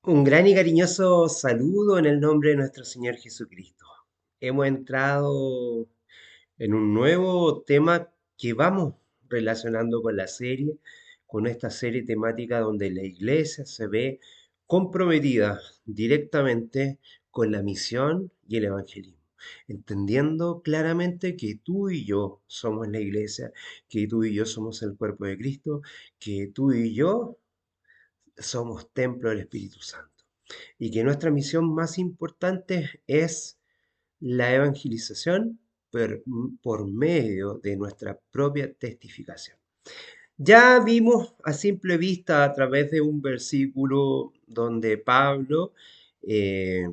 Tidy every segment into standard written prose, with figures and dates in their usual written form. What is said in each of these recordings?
Un gran y cariñoso saludo en el nombre de nuestro Señor Jesucristo. Hemos entrado en un nuevo tema que vamos relacionando con la serie, con esta serie temática donde la iglesia se ve comprometida directamente con la misión y el evangelismo, entendiendo claramente que tú y yo somos la iglesia, que tú y yo somos el cuerpo de Cristo, que tú y yo somos templo del Espíritu Santo y que nuestra misión más importante es la evangelización por medio de nuestra propia testificación. Ya vimos a simple vista a través de un versículo donde Pablo eh,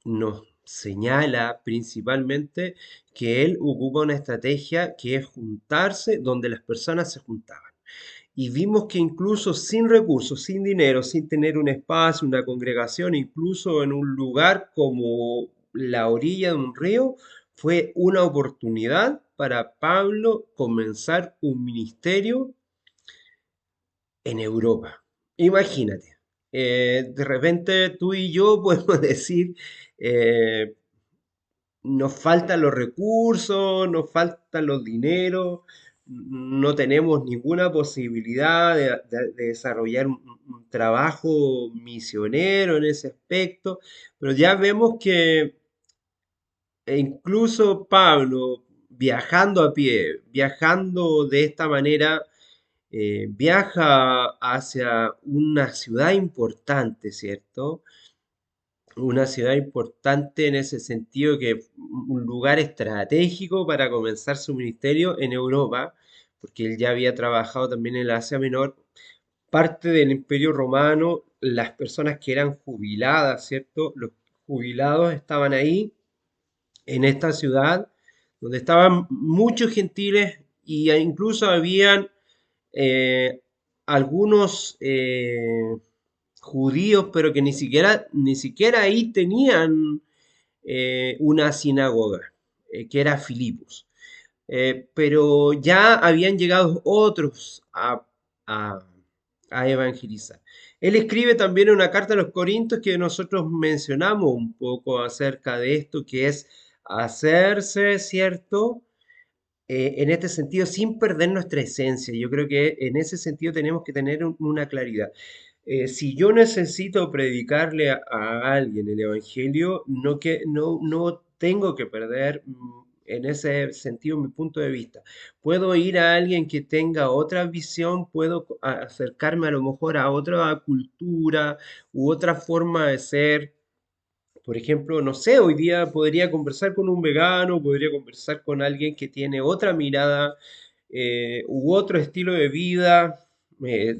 nos señala principalmente que él ocupa una estrategia que es juntarse donde las personas se juntaban. Y vimos que incluso sin recursos, sin dinero, sin tener un espacio, una congregación, incluso en un lugar como la orilla de un río, fue una oportunidad para Pablo comenzar un ministerio en Europa. Imagínate, de repente tú y yo podemos decir, eh, nos faltan los recursos, nos faltan los dineros, no tenemos ninguna posibilidad de desarrollar un trabajo misionero en ese aspecto, pero ya vemos que incluso Pablo, viajando a pie, viajando de esta manera, viaja hacia una ciudad importante, ¿cierto? Una ciudad importante en ese sentido, que un lugar estratégico para comenzar su ministerio en Europa, porque él ya había trabajado también en el Asia Menor, parte del Imperio Romano, las personas que eran jubiladas, ¿cierto? Los jubilados estaban ahí, en esta ciudad, donde estaban muchos gentiles y incluso habían eh, algunos judíos, pero que ni siquiera ahí tenían una sinagoga, que era Filipos. Pero ya habían llegado otros a- a evangelizar. Él escribe también una carta a los Corintios que nosotros mencionamos un poco acerca de esto, que es hacerse, ¿cierto? En este sentido, sin perder nuestra esencia. Yo creo que en ese sentido tenemos que tener una claridad. Si yo necesito predicarle a alguien el Evangelio, no tengo que perder en ese sentido mi punto de vista. Puedo ir a alguien que tenga otra visión, puedo acercarme a lo mejor a otra cultura u otra forma de ser. Por ejemplo, no sé, hoy día podría conversar con un vegano, podría conversar con alguien que tiene otra mirada u otro estilo de vida. eh,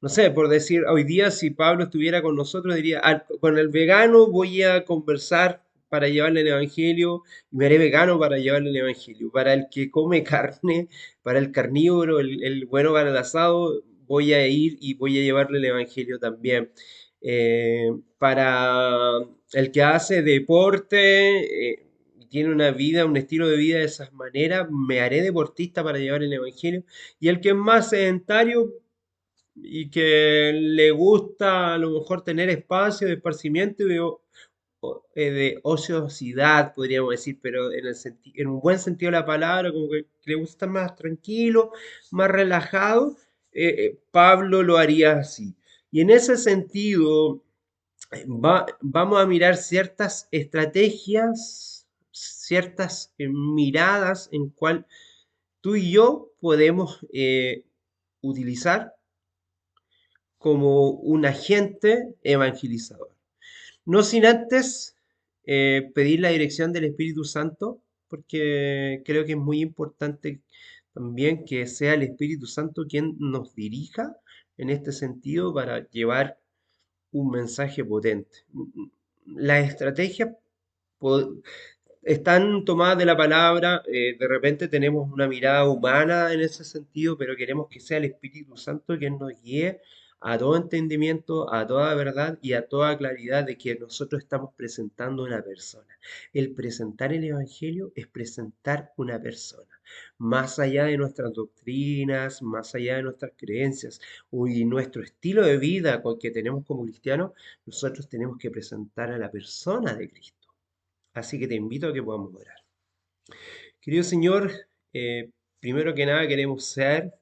no sé, por decir, hoy día si Pablo estuviera con nosotros, diría, con el vegano voy a conversar para llevarle el evangelio y me haré vegano para llevarle el evangelio. Para el que come carne, para el carnívoro, el bueno para el asado, voy a ir y voy a llevarle el evangelio también. Para el que hace deporte y tiene una vida, un estilo de vida de esas maneras, me haré deportista para llevar el evangelio. Y el que es más sedentario y que le gusta a lo mejor tener espacio de esparcimiento y de ociosidad, podríamos decir, pero en un buen sentido de la palabra, como que le gusta estar más tranquilo, más relajado, Pablo lo haría así. Y en ese sentido, vamos a mirar ciertas estrategias, ciertas miradas en cual tú y yo podemos utilizar como un agente evangelizador. No sin antes pedir la dirección del Espíritu Santo, porque creo que es muy importante también que sea el Espíritu Santo quien nos dirija en este sentido para llevar un mensaje potente. Las estrategias po- están tomadas de la palabra, de repente tenemos una mirada humana en ese sentido, pero queremos que sea el Espíritu Santo quien nos guíe a todo entendimiento, a toda verdad y a toda claridad de que nosotros estamos presentando una persona. El presentar el Evangelio es presentar una persona. Más allá de nuestras doctrinas, más allá de nuestras creencias y nuestro estilo de vida que tenemos como cristianos, nosotros tenemos que presentar a la persona de Cristo. Así que te invito a que podamos orar. Querido Señor, primero que nada queremos ser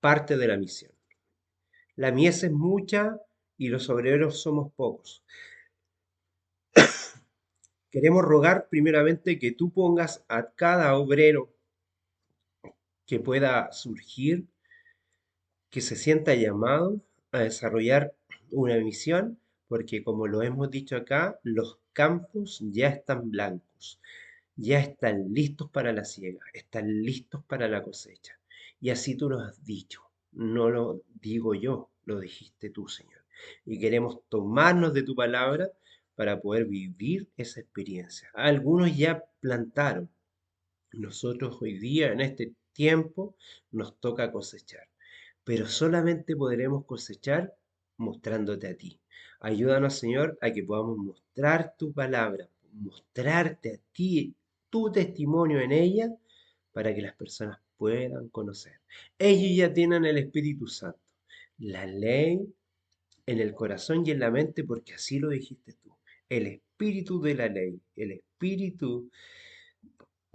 parte de la misión. La mies es mucha y los obreros somos pocos. Queremos rogar primeramente que tú pongas a cada obrero que pueda surgir, que se sienta llamado a desarrollar una misión, porque como lo hemos dicho acá, los campos ya están blancos, ya están listos para la siega, están listos para la cosecha. Y así tú lo has dicho, no lo digo yo, lo dijiste tú, Señor. Y queremos tomarnos de tu palabra para poder vivir esa experiencia. Algunos ya plantaron, nosotros hoy día, en este tiempo, nos toca cosechar, pero solamente podremos cosechar mostrándote a ti. Ayúdanos, Señor, a que podamos mostrar tu palabra, mostrarte a ti, tu testimonio en ella, para que las personas puedan conocer. Ellos ya tienen el Espíritu Santo, la ley en el corazón y en la mente, porque así lo dijiste tú. El espíritu de la ley, el espíritu,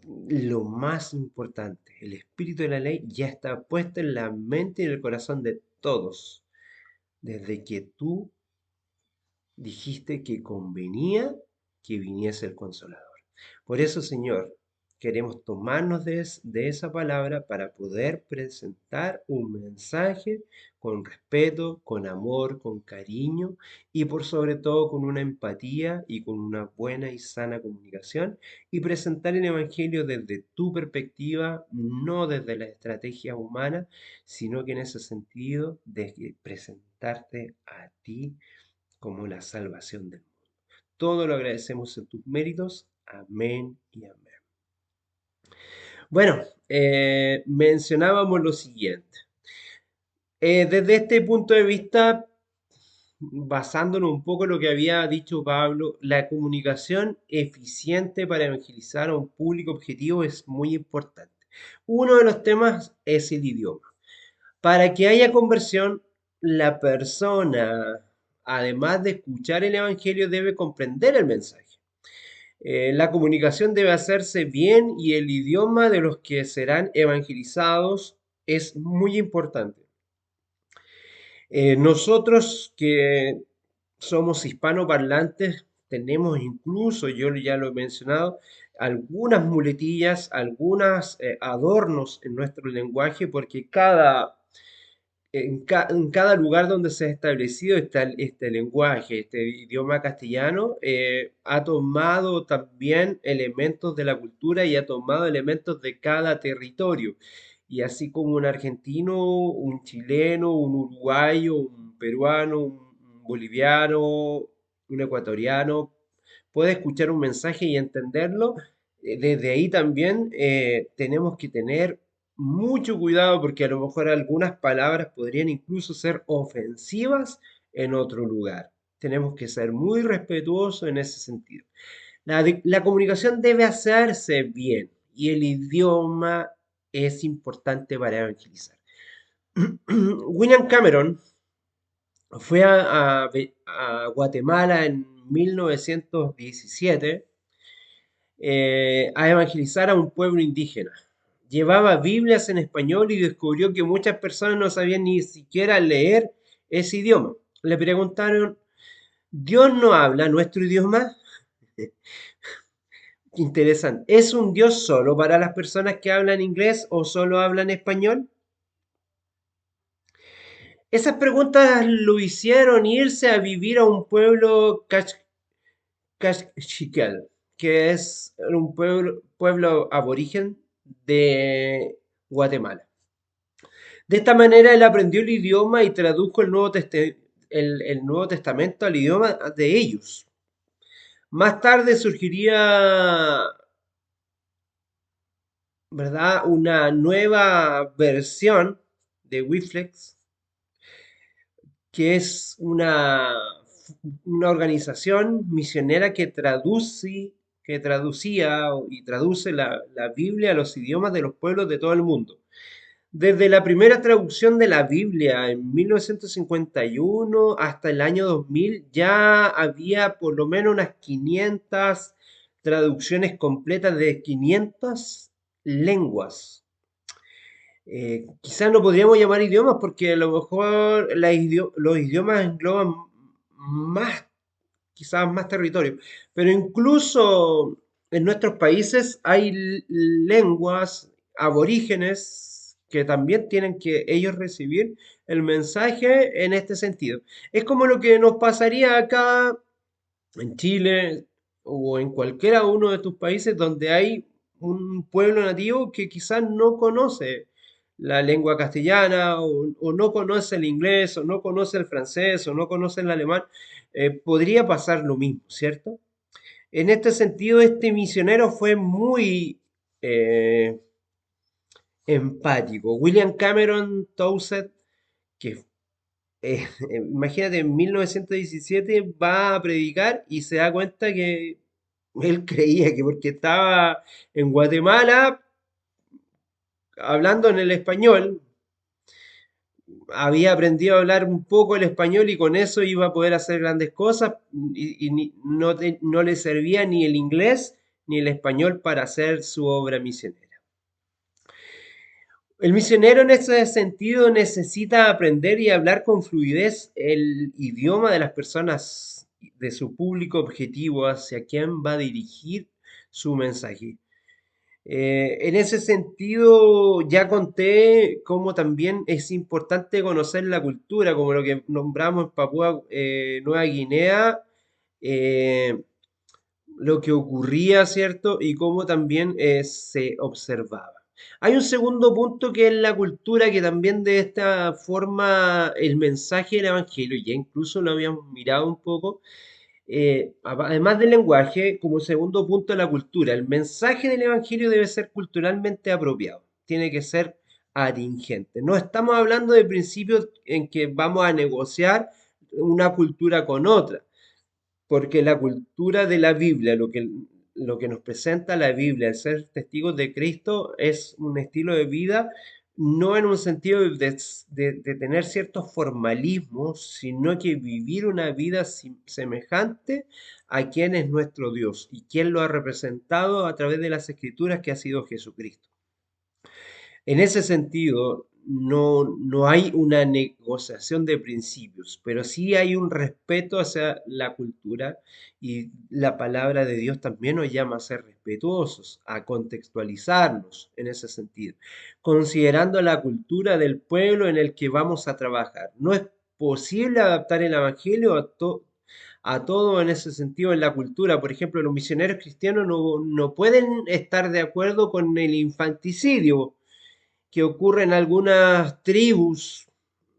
lo más importante, el espíritu de la ley ya está puesto en la mente y en el corazón de todos, desde que tú dijiste que convenía que viniese el Consolador. Por eso, Señor, queremos tomarnos de esa palabra para poder presentar un mensaje con respeto, con amor, con cariño y por sobre todo con una empatía y con una buena y sana comunicación y presentar el Evangelio desde tu perspectiva, no desde la estrategia humana, sino que en ese sentido de presentarte a ti como la salvación del mundo. Todo lo agradecemos en tus méritos. Amén y amén. Bueno, mencionábamos lo siguiente. Desde este punto de vista, basándonos un poco en lo que había dicho Pablo, la comunicación eficiente para evangelizar a un público objetivo es muy importante. Uno de los temas es el idioma. Para que haya conversión, la persona, además de escuchar el Evangelio, debe comprender el mensaje. La comunicación debe hacerse bien y el idioma de los que serán evangelizados es muy importante. Nosotros que somos hispanoparlantes tenemos incluso, yo ya lo he mencionado, algunas muletillas, algunos adornos en nuestro lenguaje porque en cada lugar donde se ha establecido este lenguaje, este idioma castellano, ha tomado también elementos de la cultura y ha tomado elementos de cada territorio. Y así como un argentino, un chileno, un uruguayo, un peruano, un boliviano, un ecuatoriano, puede escuchar un mensaje y entenderlo, desde ahí también tenemos que tener mucho cuidado porque a lo mejor algunas palabras podrían incluso ser ofensivas en otro lugar. Tenemos que ser muy respetuosos en ese sentido. La comunicación debe hacerse bien y el idioma es importante para evangelizar. William Cameron fue a Guatemala en 1917 a evangelizar a un pueblo indígena. Llevaba Biblias en español y descubrió que muchas personas no sabían ni siquiera leer ese idioma. Le preguntaron, ¿Dios no habla nuestro idioma? Interesante. ¿Es un Dios solo para las personas que hablan inglés o solo hablan español? Esas preguntas lo hicieron irse a vivir a un pueblo Cachiquel, que es un pueblo aborigen de Guatemala. De esta manera él aprendió el idioma y tradujo el Nuevo Testamento al idioma de ellos. Más tarde surgiría, ¿verdad?, una nueva versión de Wiflex que es una organización misionera que traducía y traduce la Biblia a los idiomas de los pueblos de todo el mundo. Desde la primera traducción de la Biblia en 1951 hasta el año 2000 ya había por lo menos unas 500 traducciones completas de 500 lenguas. Quizás no podríamos llamar idiomas porque a lo mejor los idiomas engloban más, quizás más territorio, pero incluso en nuestros países hay lenguas aborígenes que también tienen que ellos recibir el mensaje en este sentido. Es como lo que nos pasaría acá en Chile o en cualquiera uno de tus países donde hay un pueblo nativo que quizás no conoce la lengua castellana o no conoce el inglés o no conoce el francés o no conoce el alemán, podría pasar lo mismo, ¿cierto? En este sentido, este misionero fue muy eh, empático. William Cameron Towsett, que imagínate, en 1917 va a predicar y se da cuenta que él creía que porque estaba en Guatemala hablando en el español, había aprendido a hablar un poco el español y con eso iba a poder hacer grandes cosas y no, no le servía ni el inglés ni el español para hacer su obra misionera. El misionero en ese sentido necesita aprender y hablar con fluidez el idioma de las personas, de su público objetivo, hacia quien va a dirigir su mensaje. En ese sentido, ya conté cómo también es importante conocer la cultura, como lo que nombramos en Papúa Nueva Guinea, eh, lo que ocurría, ¿cierto? Y cómo también se observaba. Hay un segundo punto que es la cultura, que también de esta forma el mensaje del Evangelio, ya incluso lo habíamos mirado un poco, además del lenguaje, como segundo punto, la cultura. El mensaje del Evangelio debe ser culturalmente apropiado, tiene que ser atingente. No estamos hablando de principios en que vamos a negociar una cultura con otra, porque la cultura de la Biblia, lo que nos presenta la Biblia, el ser testigos de Cristo, es un estilo de vida, no en un sentido de tener ciertos formalismos, sino que vivir una vida semejante a quien es nuestro Dios y quien lo ha representado a través de las Escrituras, que ha sido Jesucristo. En ese sentido, no hay una negociación de principios, pero sí hay un respeto hacia la cultura y la palabra de Dios también nos llama a ser respetuosos, a contextualizarnos en ese sentido, considerando la cultura del pueblo en el que vamos a trabajar. No es posible adaptar el Evangelio a todo en ese sentido en la cultura. Por ejemplo, los misioneros cristianos no pueden estar de acuerdo con el infanticidio que ocurre en algunas tribus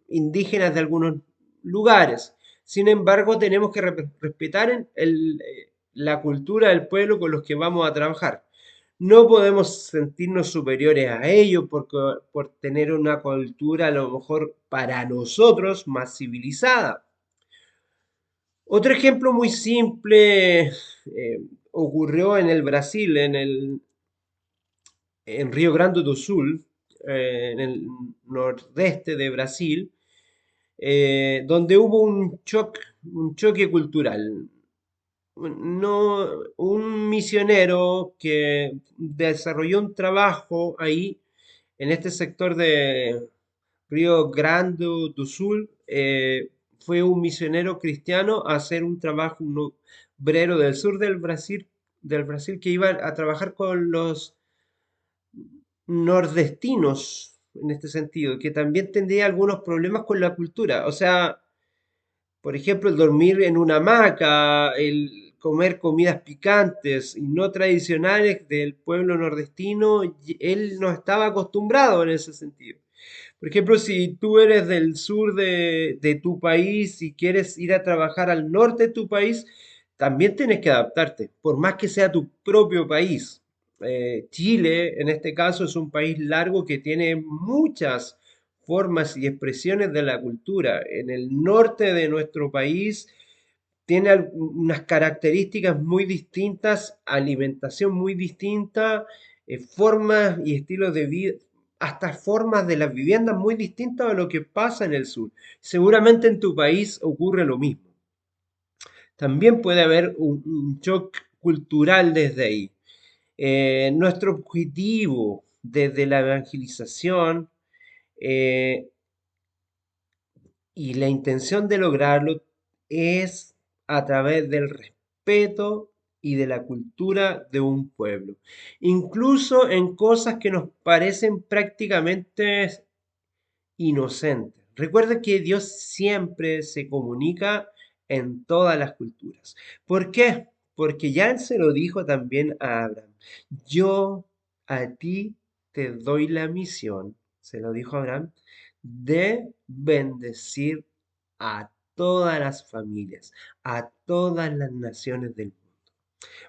indígenas de algunos lugares. Sin embargo, tenemos que respetar la cultura del pueblo con los que vamos a trabajar. No podemos sentirnos superiores a ellos por tener una cultura a lo mejor para nosotros más civilizada. Otro ejemplo muy simple ocurrió en el Brasil, en Río Grande do Sul, en el nordeste de Brasil, donde hubo un choque cultural. No, un misionero que desarrolló un trabajo ahí, en este sector de Río Grande do Sul, fue un misionero cristiano a hacer un trabajo, un obrero del sur del Brasil que iba a trabajar con los nordestinos en este sentido, que también tendría algunos problemas con la cultura. O sea, por ejemplo, el dormir en una hamaca, el comer comidas picantes y no tradicionales del pueblo nordestino, él no estaba acostumbrado en ese sentido. Por ejemplo, si tú eres del sur de tu país y quieres ir a trabajar al norte de tu país, también tienes que adaptarte, por más que sea tu propio país. Chile, en este caso, es un país largo que tiene muchas formas y expresiones de la cultura. En el norte de nuestro país tiene unas características muy distintas, alimentación muy distinta, formas y estilos de vida, hasta formas de las viviendas muy distintas a lo que pasa en el sur. Seguramente en tu país ocurre lo mismo. También puede haber un shock cultural desde ahí. Nuestro objetivo desde la evangelización eh, y la intención de lograrlo es a través del respeto y de la cultura de un pueblo. Incluso en cosas que nos parecen prácticamente inocentes. Recuerda que Dios siempre se comunica en todas las culturas. ¿Por qué? Porque ya Él se lo dijo también a Abraham. Yo a ti te doy la misión, se lo dijo a Abraham, de bendecir a todas las familias, a todas las naciones del mundo.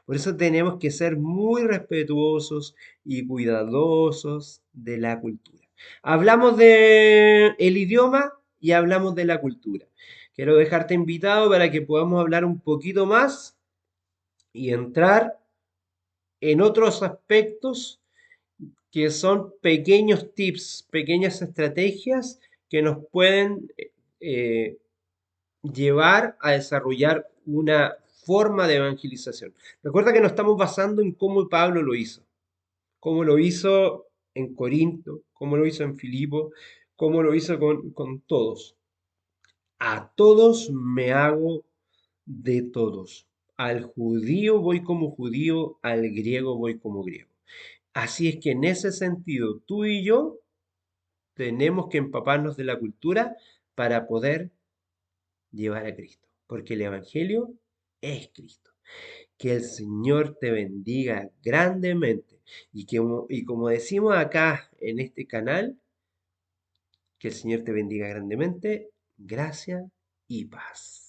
Por eso tenemos que ser muy respetuosos y cuidadosos de la cultura. Hablamos de el idioma y hablamos de la cultura. Quiero dejarte invitado para que podamos hablar un poquito más y entrar en otros aspectos que son pequeños tips, pequeñas estrategias que nos pueden eh, llevar a desarrollar una forma de evangelización. Recuerda que nos estamos basando en cómo Pablo lo hizo, cómo lo hizo en Corinto, cómo lo hizo en Filipo, cómo lo hizo con todos. A todos me hago de todos. Al judío voy como judío, al griego voy como griego. Así es que en ese sentido, tú y yo tenemos que empaparnos de la cultura para poder llevar a Cristo, porque el Evangelio es Cristo. Que el Señor te bendiga grandemente y como decimos acá en este canal, que el Señor te bendiga grandemente, gracia y paz.